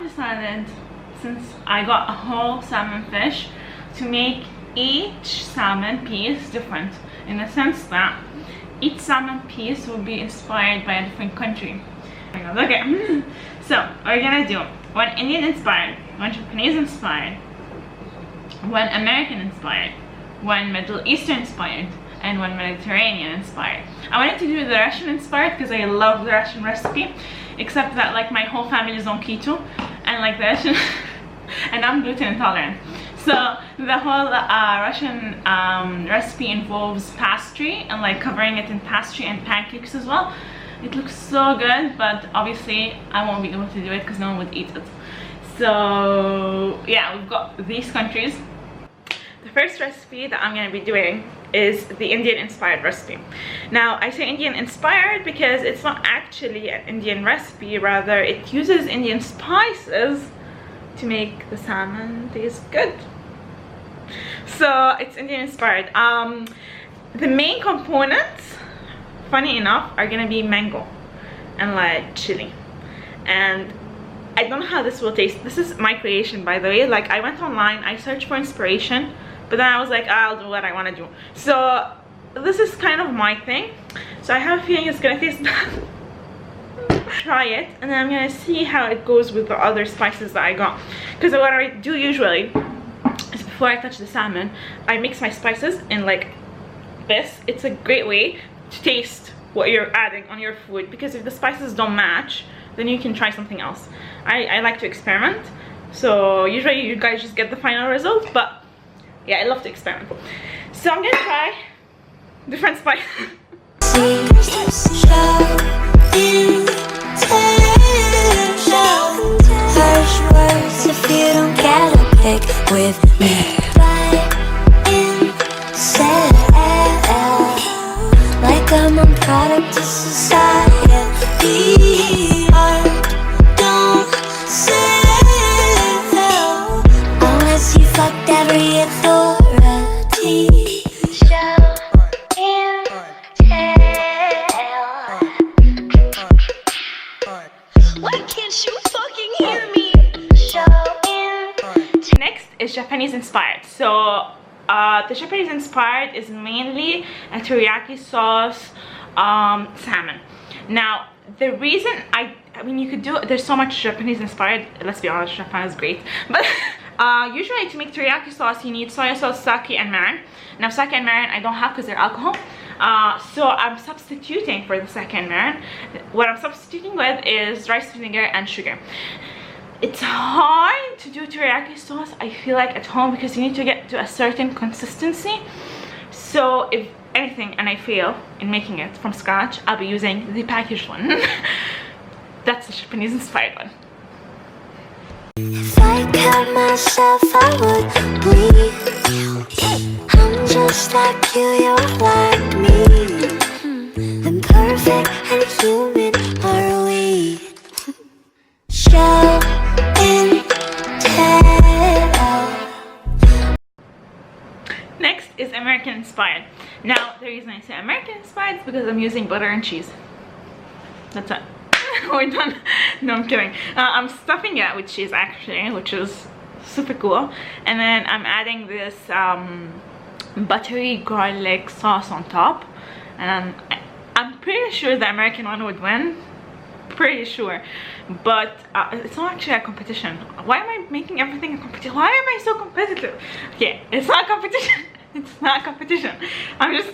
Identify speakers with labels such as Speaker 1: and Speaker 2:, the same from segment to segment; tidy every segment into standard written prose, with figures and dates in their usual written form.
Speaker 1: Decided, since I got a whole salmon fish, to make each salmon piece different, in the sense that each salmon piece will be inspired by a different country. Okay, so we're gonna do one Indian inspired, one Japanese inspired, one American inspired, one Middle Eastern inspired, and one Mediterranean inspired. I wanted to do the Russian inspired because I love the Russian recipe, except that like my whole family is on keto and like the Russian and I'm gluten intolerant. So the whole Russian recipe involves pastry and like covering it in pastry and pancakes as well. It looks so good, but obviously I won't be able to do it because no one would eat it. So yeah, we've got these countries. The first recipe that I'm going to be doing is the Indian inspired recipe. Now I say Indian inspired because it's not actually an Indian recipe, rather it uses Indian spices to make the salmon taste good. So it's Indian inspired. The main components, funny enough, are gonna be mango and like chili, and I don't know how this will taste. This is my creation, by the way. Like I went online, I searched for inspiration, but then I was like, I'll do what I want to do. So this is kind of my thing, so I have a feeling it's gonna taste bad. Try it and then I'm gonna see how it goes with the other spices that I got, because what I do usually is before I touch the salmon, I mix my spices in like this. It's a great way to taste what you're adding on your food, because if the spices don't match, then you can try something else. I like to experiment, so usually you guys just get the final result, but yeah, I love to experiment. So I'm gonna try different spices. Harsh words if you don't get a pick with me. Like I'm a product of society. Don't say no unless you fucked every authority. Show and tell. Why can't you fucking hear me? Show and tell. Next is Japanese inspired. So the Japanese inspired is mainly a teriyaki sauce salmon. Now the reason I mean, you could do, there's so much Japanese inspired, let's be honest, Japan is great, but usually to make teriyaki sauce you need soy sauce, sake, and mirin. Now sake and mirin I don't have because they're alcohol, so I'm substituting for the sake and mirin. What I'm substituting with is rice vinegar and sugar. It's hard to do teriyaki sauce, I feel like, at home, because you need to get to a certain consistency. So if anything and I fail in making it from scratch, I'll be using the packaged one. That's the Japanese inspired one. If I cut myself, I would bleed. I'm just like you, you're like me. Imperfect and human are we. Show and tell. Next is American inspired. Now the reason I say American inspired is because I'm using butter and cheese. That's it. We're done. No, I'm kidding. I'm stuffing it with cheese actually, which is super cool, and then I'm adding this buttery garlic sauce on top, and I'm pretty sure the American one would win, pretty sure, but it's not actually a competition. Why am I making everything a competition? Why am I so competitive? Okay, it's not a competition. It's not a competition. I'm just,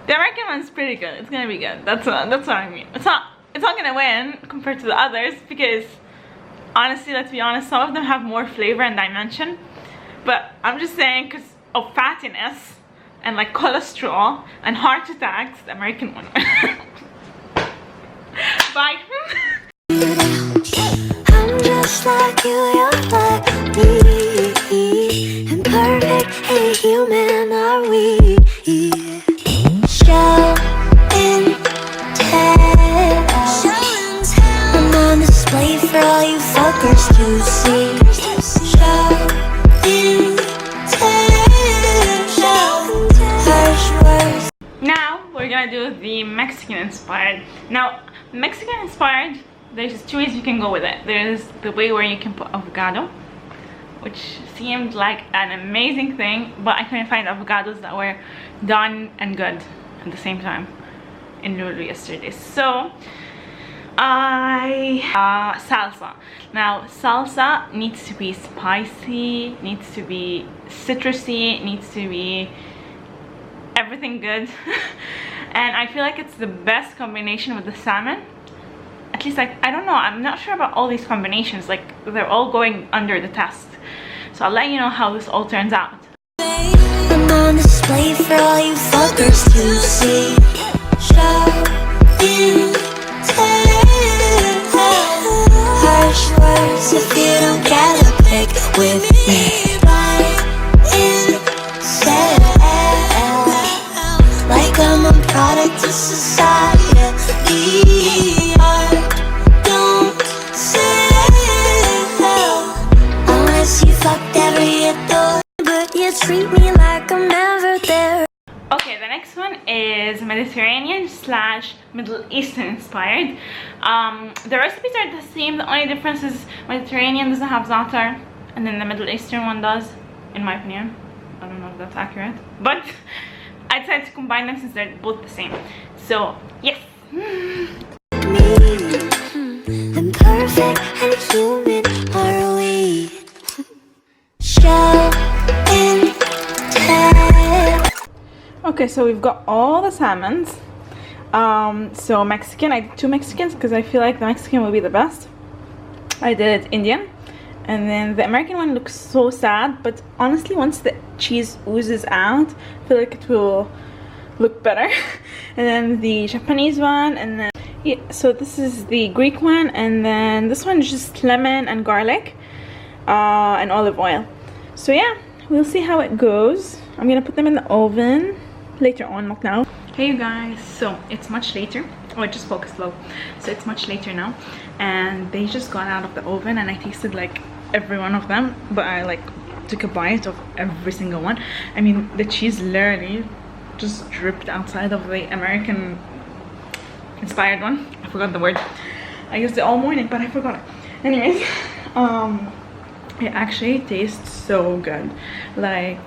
Speaker 1: the American one's pretty good. It's gonna be good. That's what I mean. It's not gonna win compared to the others, because honestly, let's be honest, some of them have more flavor and dimension, but I'm just saying because of fattiness and like cholesterol and heart attacks, the American one. Bye. I'm just like you, you're like me. Imperfect and human are we. Show and tell. I'm on display for all you fuckers to see. Show and tell. Harsh words. Now we're gonna do the Mexican inspired. Now, Mexican inspired, there's two ways you can go with it. There's the way where you can put avocado, which seemed like an amazing thing, but I couldn't find avocados that were done and good at the same time in Lulu yesterday. So salsa. Now salsa needs to be spicy, needs to be citrusy, needs to be everything good. And I feel like it's the best combination with the salmon. At least, like, I don't know, I'm not sure about all these combinations, like they're all going under the test. So I'll let you know how this all turns out.
Speaker 2: I'm on display for all you fuckers to see. Harsh words if you don't get a pick with me. Like I'm a product of society. Don't say unless you fucked every adore, but you treat me like I'm never there.
Speaker 1: Okay, the next one is Mediterranean slash Middle Eastern inspired. The recipes are the same. The only difference is Mediterranean doesn't have za'atar, and then the Middle Eastern one does, in my opinion. I don't know if that's accurate, but I decided to combine them since they're both the same. So yes.
Speaker 2: I'm perfect and human, are we? Show and tell.
Speaker 1: Okay, so we've got all the salmons. So Mexican, I did 2 Mexicans because I feel like the Mexican will be the best. I did Indian, and then the American one looks so sad, but honestly once the cheese oozes out, I feel like it will look better. And then the Japanese one, and then yeah, so this is the Greek one, and then this one is just lemon and garlic and olive oil. So yeah, we'll see how it goes. I'm gonna put them in the oven later on, not now. Hey you guys, so it's much later. Oh, it just focused low. So it's much later now, and they just got out of the oven, and I tasted like every one of them, but I like took a bite of every single one. I mean, the cheese literally just dripped outside of the American inspired one. I forgot the word. I used it all morning, but I forgot it. Anyways, it actually tastes so good. I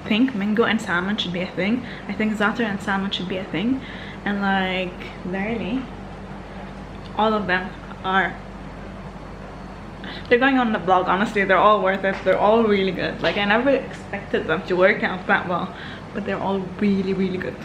Speaker 1: think mango and salmon should be a thing. I think za'atar and salmon should be a thing. And like literally all of them are, they're going on the blog. Honestly, they're all worth it. They're all really good. Like I never expected them to work out that well, but they're all really, really good.